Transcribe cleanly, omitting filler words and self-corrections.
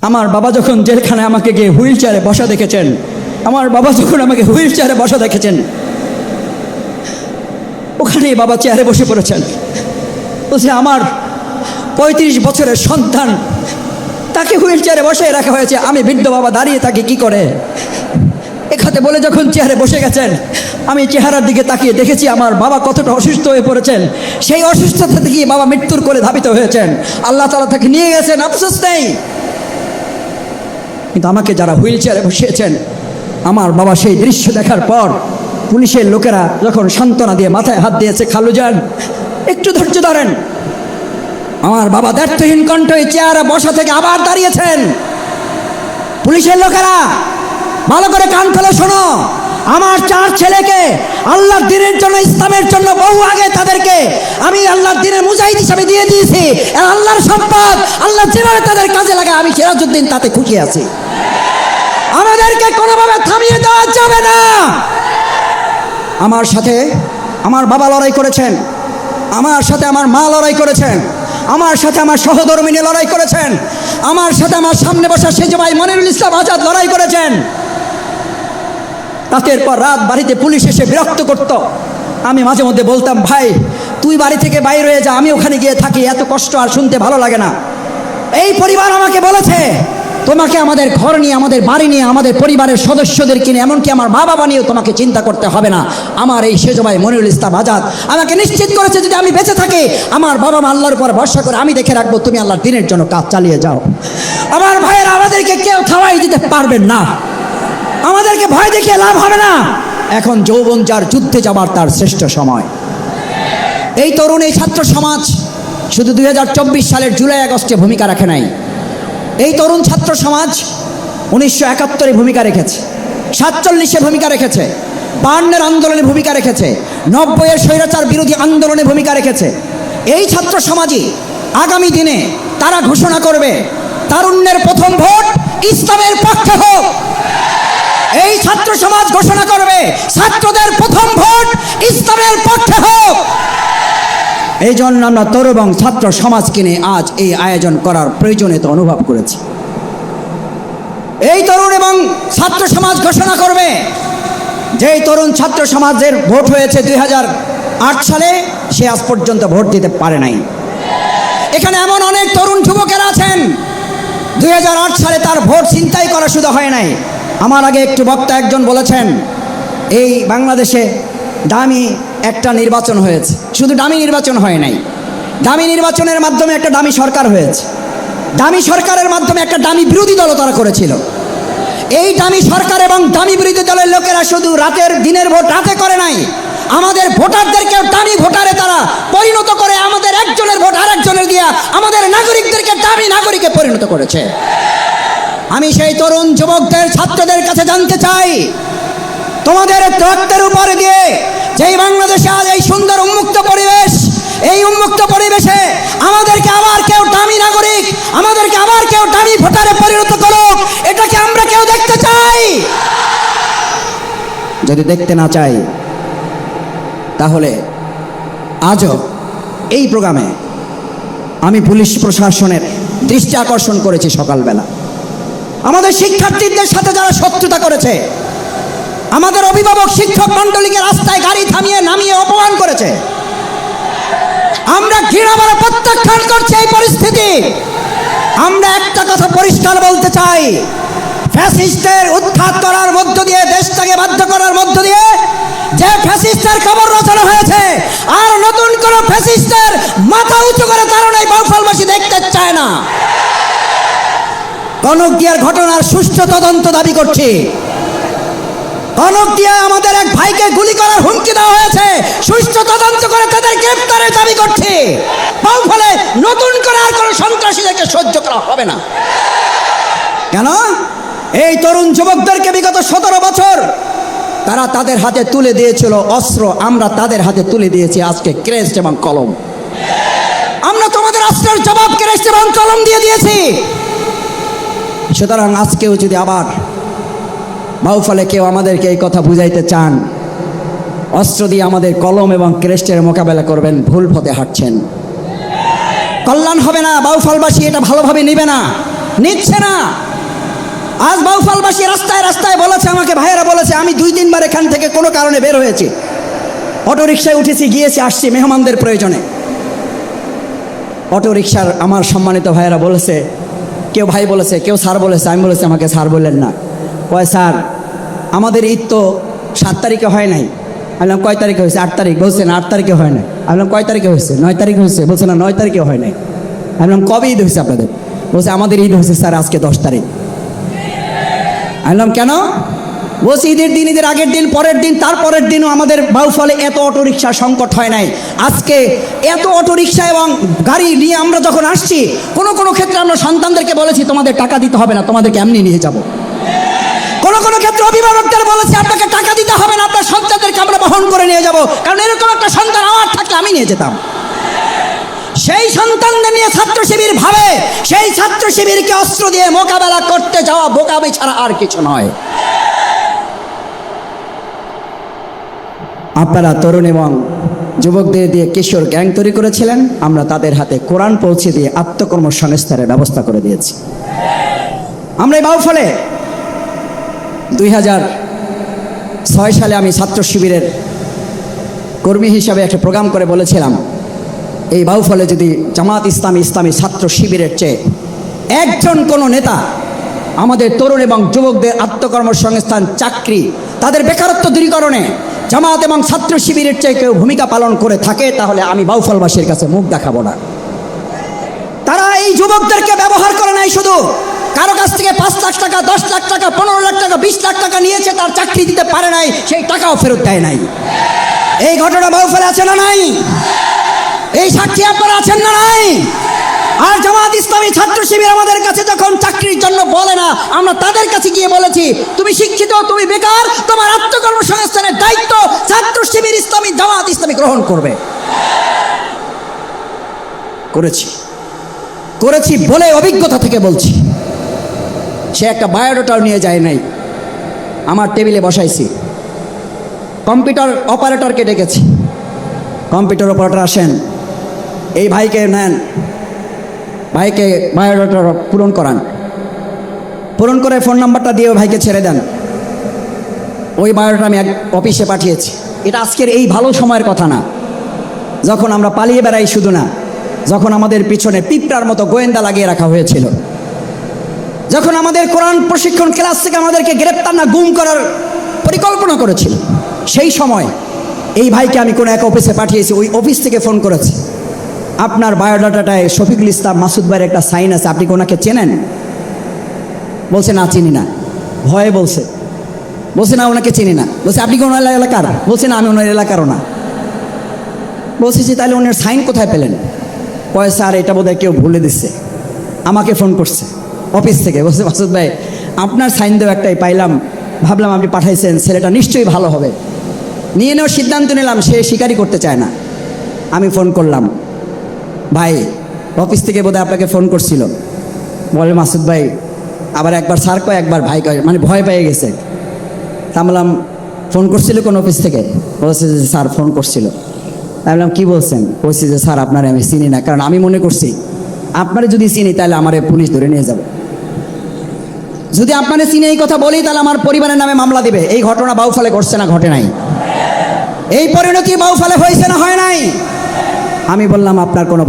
আমার বাবা যখন জেলখানে আমাকে গিয়ে হুইল চেয়ারে বসা দেখেছেন, আমার বাবা যখন আমাকে হুইল চেয়ারে বসা দেখেছেন, ওখানেই বাবা চেয়ারে বসে পড়েছেন। বলছে আমার 35 বছরের সন্তান, তাকে হুইল চেয়ারে বসে রাখা হয়েছে, আমি বৃদ্ধ বাবা দাঁড়িয়ে থাকি কি করে। এখানে বলে যখন চেয়ারে বসে গেছেন, আমি চেহারার দিকে তাকিয়ে দেখেছি আমার বাবা কতটা অসুস্থ হয়ে পড়েছেন। সেই অসুস্থতা থেকে বাবা মৃত্যুর করে ধাবিত হয়েছেন, আল্লাহ তাআলা তাকে নিয়ে গেছেন, আফসোস নেই। কিন্তু আমাকে যারা হুইল চেয়ারে বসিয়েছেন, আমার বাবা সেই দৃশ্য দেখার পর পুলিশের লোকেরা যখন সান্ত্বনা দিয়ে মাথায় হাত দিয়েছে, খালু যান একটু ধৈর্য ধরেন, আমার বাবা দ্ব্যর্থহীন কণ্ঠে চেয়ারে বসা থেকে আবার দাঁড়িয়েছেন। পুলিশের লোকেরা ভালো করে কান ফেলে শোনো, আমার 4 ছেলেকে আল্লাহর দ্বীনের জন্য, ইসলামের জন্য বহু আগে তাদেরকে আমি আল্লাহর দ্বীনের মুজাহিদ হিসাবে দিয়ে দিয়েছি। আল্লাহর সম্পদ আল্লাহ যেভাবে তাদের কাজে লাগায় আমি সিরাজউদ্দিন তাতে খুশি আছি। আমাদেরকে কোনোভাবে থামিয়ে দেওয়া যাবে না। আমার সাথে আমার বাবা লড়াই করেছেন, আমার সাথে আমার মা লড়াই করেছেন, আমার সাথে আমার সহধর্মিনী লড়াই করেছেন, আমার সাথে আমার সামনে বসা সেজ ভাই মনিরুল ইসলাম আজাদ লড়াই করেছেন। রাতের পর রাত বাড়িতে পুলিশ এসে বিরক্ত করত। আমি মাঝে মধ্যে বলতাম, ভাই তুই বাড়ি থেকে বাইরে হয়ে যা, আমি ওখানে গিয়ে থাকি, এত কষ্ট আর শুনতে ভালো লাগে না। এই পরিবার আমাকে বলেছে তোমাকে আমাদের ঘর নিয়ে, আমাদের বাড়ি নিয়ে, আমাদের পরিবারের সদস্যদের কিনে, এমনকি আমার মা বাবা নিয়েও তোমাকে চিন্তা করতে হবে না। আমার এই সেজ ভাই মনিরুল ইসলাম আজাদ আমাকে নিশ্চিত করেছে যদি আমি বেঁচে থাকি, আমার বাবা মা আল্লাহর উপর ভরসা করে আমি দেখে রাখবো, তুমি আল্লাহর দ্বীনের জন্য কাজ চালিয়ে যাও। আমার ভাইয়েরা, আমাদেরকে কেউ থামাই দিতে পারবেন না, আমাদেরকে ভয় দেখিয়ে লাভ হবে না। এখন যৌবন যার, যুদ্ধে যাবার তার শ্রেষ্ঠ সময়। এই তরুণ, এই ছাত্র সমাজ শুধু 2024 সালের জুলাই আগস্টে ভূমিকা রাখে নাই। এই তরুণ ছাত্র সমাজ 1971-এ ভূমিকা রেখেছে, 47-এ ভূমিকা রেখেছে, 52-এর আন্দোলনে ভূমিকা রেখেছে, 90-এর স্বৈরাচার বিরোধী আন্দোলনে ভূমিকা রেখেছে। এই ছাত্র সমাজই আগামী দিনে তারা ঘোষণা করবে তারুণ্যের প্রথম ভোট ইসলামের পক্ষে হোক। এই ছাত্র সমাজ ঘোষণা করবে ছাত্রদের প্রথম ভোট ইসলামের পক্ষে হোক। এই জন্য আমরা তরুণ এবং ছাত্র সমাজকে নিয়ে আজ এই আয়োজন করার প্রয়োজনীয়তা অনুভব করেছি। এই তরুণ এবং ছাত্র সমাজ ঘোষণা করবে, যেই তরুণ ছাত্র সমাজের ভোট হয়েছে 2008 সালে, সে আজ পর্যন্ত ভোট দিতে পারে নাই। এখানে এমন অনেক তরুণ যুবকেরা আছেন 2008 সালে তার ভোট ছিনতাই করা শুধু হয় নাই। আমার আগে একটু বক্তা একজন বলেছেন, এই বাংলাদেশে দামি একটা নির্বাচন হয়েছে, শুধু দামি নির্বাচন হয় নাই, দামি নির্বাচনের মাধ্যমে একটা দামি সরকার হয়েছে, দামি সরকারের মাধ্যমে একটা দামি বিরোধী দল তারা করেছিল। এই দামি সরকার এবং দামি বিরোধী দলের লোকেরা শুধু দিনের ভোট রাতে করে নাই, আমাদের ভোটারদেরকেও দামি ভোটারে তারা পরিণত করে, আমাদের একজনের ভোট আরেকজনের দিয়া আমাদের নাগরিকদেরকে দামি নাগরিকে পরিণত করেছে। আমি সেই তরুণ যুবকদের, ছাত্রদের কাছে জানতে চাই, তোমাদের রক্তের উপরে দিয়ে যেই বাংলাদেশে আজ এই সুন্দর উন্মুক্ত পরিবেশ, এই উন্মুক্ত পরিবেশে আমাদেরকে আবার কেউ দামি নাগরিক, আমাদেরকে আবার কেউ দামি ভোটারে পরিণত করুক, এটাকে আমরা কেউ দেখতে চাই? যদি দেখতে না চাই, তাহলে আজও এই প্রোগ্রামে আমি পুলিশ প্রশাসনের দৃষ্টি আকর্ষণ করেছি। সকালবেলা আমাদের শিক্ষার্থীদের সাথে যারা শত্রুতা করেছে, আমাদের অভিভাবক শিক্ষক মণ্ডলীকে রাস্তায় গাড়ি থামিয়ে নামিয়ে অপমান করেছে, আমরা ঘৃণাভরে প্রত্যাখ্যান করছি এই পরিস্থিতি। আমরা একটা কথা পরিষ্কার বলতে চাই, ফ্যাসিস্টের উৎখাত করার মধ্য দিয়ে, দেশটাকে বাধ্য করার মধ্য দিয়ে যে ফ্যাসিস্টের খবর রচনা হয়েছে, আর নতুন কোন ফ্যাসিস্টের মাথা উঁচু করে কারণ এই বাউফলবাসী দেখতে চায় না। কনকদিয়ার ঘটনার সুষ্ঠু তদন্ত দাবি করছি। কনকদিয়ায় আমাদের এক ভাইকে গুলি করার হুমকি দেওয়া হয়েছে, সুষ্ঠু তদন্ত করে তাদের গ্রেফতারের দাবি করছি। বাউফলে নতুন করে আর কোনো সন্ত্রাসীদেরকে সহ্য করা হবে না। কেন? এই তরুণ যুবকদেরকে বিগত 17 বছর তারা তাদের হাতে তুলে দিয়েছিল অস্ত্র, আমরা তাদের হাতে তুলে দিয়েছি আজকে ক্রেস্ট এবং কলম। আমরা তোমাদের অস্ত্রের জবাব ক্রেস্ট এবং কলম দিয়ে দিয়েছি। সুতরাং আজকেও যদি আবার বাউফলে কেউ আমাদেরকে এই কথা বুঝাইতে চান, অস্ত্র দিয়ে আমাদের কলম এবং ক্রেস্টের মোকাবেলা করবেন, ভুল পথে হাঁটছেন, কল্যাণ হবে না। বাউফলবাসী এটা ভালোভাবে নেবে না। নিচ্ছে না। আজ বাউফলবাসী রাস্তায় রাস্তায় বলেছে, আমাকে ভাইয়েরা বলেছে, আমি 2-3 বার এখান থেকে কোনো কারণে বের হয়েছি, অটো রিক্সায় উঠেছি, গিয়েছি, আসছি মেহমানদের প্রয়োজনে। অটো রিক্সার আমার সম্মানিত ভাইয়েরা বলেছে, কেউ ভাই বলেছে, কেউ স্যার বলেছে, আমি বলেছি আমাকে স্যার বললেন না। কয় স্যার আমাদের ঈদ তো 7 তারিখে হয় নাই। আমি বললাম কয় তারিখে হয়েছে? 8 তারিখ। বলছে না 8 তারিখে হয় নাই। আমি বললাম কয় তারিখে হয়েছে? 9 তারিখে হয়েছে। বলছে না 9 তারিখে হয় নাই। আমি বললাম কবে ঈদ হয়েছে আপনাদের? বলছে আমাদের ঈদ হয়েছে স্যার আজকে 10 তারিখ। আমি বললাম কেন? বলছি ঈদের দিন, ঈদের আগের দিন, পরের দিন, তারপরের দিনও আমাদের বাউফলে এত অটোরিকশার সংকট হয় নাই। আজকে এত অটোরিকশা এবং গাড়ি নিয়ে আমরা যখন আসছি, কোনো কোনো ক্ষেত্রে আমরা সন্তানদেরকে বলেছি তোমাদের টাকা দিতে হবে না, তোমাদেরকে এমনি নিয়ে যাব। কোনো কোনো ক্ষেত্রে অভিভাবকদের বলেছি আপনাকে টাকা দিতে হবে না, আপনার সন্তানদেরকে আমরা বহন করে নিয়ে যাব, কারণ এরকম একটা সন্তান আমার থাকলে আমি নিয়ে যেতাম। সেই সন্তানদের নিয়ে ছাত্র শিবির ভাবে, সেই ছাত্র শিবিরকে অস্ত্র দিয়ে মোকাবেলা করতে যাওয়া বোকামি ছাড়া আর কিছু নয়। আপনারা তরুণ এবং যুবকদের দিয়ে কিশোর গ্যাং তৈরি করেছিলেন, আমরা তাদের হাতে কোরআন পৌঁছে দিয়ে আত্মকর্মসংস্থানের ব্যবস্থা করে দিয়েছি। আমরা এই বাউফলে 2006 সালে আমি ছাত্র শিবিরের কর্মী হিসাবে একটা প্রোগ্রাম করে বলেছিলাম, এই বাউফলে যদি জামাত ইসলামী ছাত্র শিবিরের চেয়ে একজন কোনো নেতা আমাদের তরুণ এবং যুবকদের আত্মকর্মসংস্থান, চাকরি, তাদের বেকারত্ব দূরীকরণে জামাত এবং ছাত্র শিবিরের চেয়ে কেউ ভূমিকা পালন করে থাকে, তাহলে আমি বাউফলবাসীর কাছে মুখ দেখাবো না। তারা এই যুবকদেরকে ব্যবহার করে নাই, শুধু কারো কাছ থেকে 5 লাখ টাকা, 10 লাখ টাকা, 15 লাখ টাকা, 20 লাখ টাকা নিয়েছে, তার চাকরি দিতে পারে নাই, সেই টাকাও ফেরত দেয় নাই। এই ঘটনা বাউফলে আছে না নাই? এই সাক্ষী আপনারা আছেন না নাই? আর জামাত ইসলামী ছাত্র শিবির আমাদের কাছে যখন চাকরির জন্য বলে না, আমরা তাদের কাছে গিয়ে বলেছি তুমি শিক্ষিত, তুমি বেকার, তোমার আত্মকর্মসংস্থানের দায়িত্ব ছাত্র শিবির ইসলামী জামাত ইসলামী গ্রহণ করবে। করেছি বলে অভিজ্ঞতা থেকে বলছি। সে একটা বায়োডাটাও নিয়ে যায় নাই, আমার টেবিলে বসাইছি। কম্পিউটার অপারেটরকে ডেকেছি, কম্পিউটার অপারেটর আসেন, এই ভাইকে নেন, ভাইকে বায়োডাটা পূরণ করান, পূরণ করে ফোন নাম্বারটা দিয়ে ভাইকে ছেড়ে দেন। ওই বায়োডাটা আমি এক অফিসে পাঠিয়েছি। এটা আজকের এই ভালো সময়ের কথা না, যখন আমরা পালিয়ে বেড়াই, শুধু না, যখন আমাদের পিছনে পিঁপড়ার মতো গোয়েন্দা লাগিয়ে রাখা হয়েছিল, যখন আমাদের কোরআন প্রশিক্ষণ ক্লাস থেকে আমাদেরকে গ্রেপ্তার না গুম করার পরিকল্পনা করেছিল, সেই সময় এই ভাইকে আমি কোনো এক অফিসে পাঠিয়েছি। ওই অফিস থেকে ফোন করেছি, আপনার বায়োডাটাটায় শফিকুল ইসলাম মাসুদ ভাইয়ের একটা সাইন আছে, আপনি ওনাকে চেনেন? বলছে না চিনি না। ভয়ে বলছে না ওনাকে চিনি না। বলছে আপনি কি ওনার এলাকার? বলছে না আমি ওনার এলাকারও না। বলছি যে তাহলে ওনার সাইন কোথায় পেলেন? কয় স্যার এটা বোধহয় কেউ ভুলে দিচ্ছে, আমাকে ফোন করছে অফিস থেকে। বলছে মাসুদ ভাই আপনার সাইন দেওয়া একটাই পাইলাম, ভাবলাম আপনি পাঠাইছেন, ছেলেটা নিশ্চয়ই ভালো হবে। নিয়ে নেওয়ার সিদ্ধান্ত নিলাম, সে স্বীকারই করতে চায় না। আমি ফোন করলাম, ভাই অফিস থেকে বোধহয় আপনাকে ফোন করছিল। বলে মাসুদ ভাই, আবার একবার স্যার কয়, একবার ভাই কয়, মানে ভয় পেয়ে গেছে। তা বললাম ফোন করছিল কোন অফিস থেকে? বলছে যে স্যার ফোন করছিল। আমি বললাম কী বলছেন? বলছি যে স্যার আপনারে আমি চিনি না, কারণ আমি মনে করছি আপনারে যদি চিনি তাহলে আমারে পুলিশ ধরে নিয়ে যাবে। যদি আপনারে চিনি এই কথা বলি তাহলে আমার পরিবারের নামে মামলা দিবে। এই ঘটনা বাউফলে ঘটছে না ঘটে নাই? এই পরিণতি বাউফলে হয়েছে না হয় নাই? আমি বললাম আপনার কোনো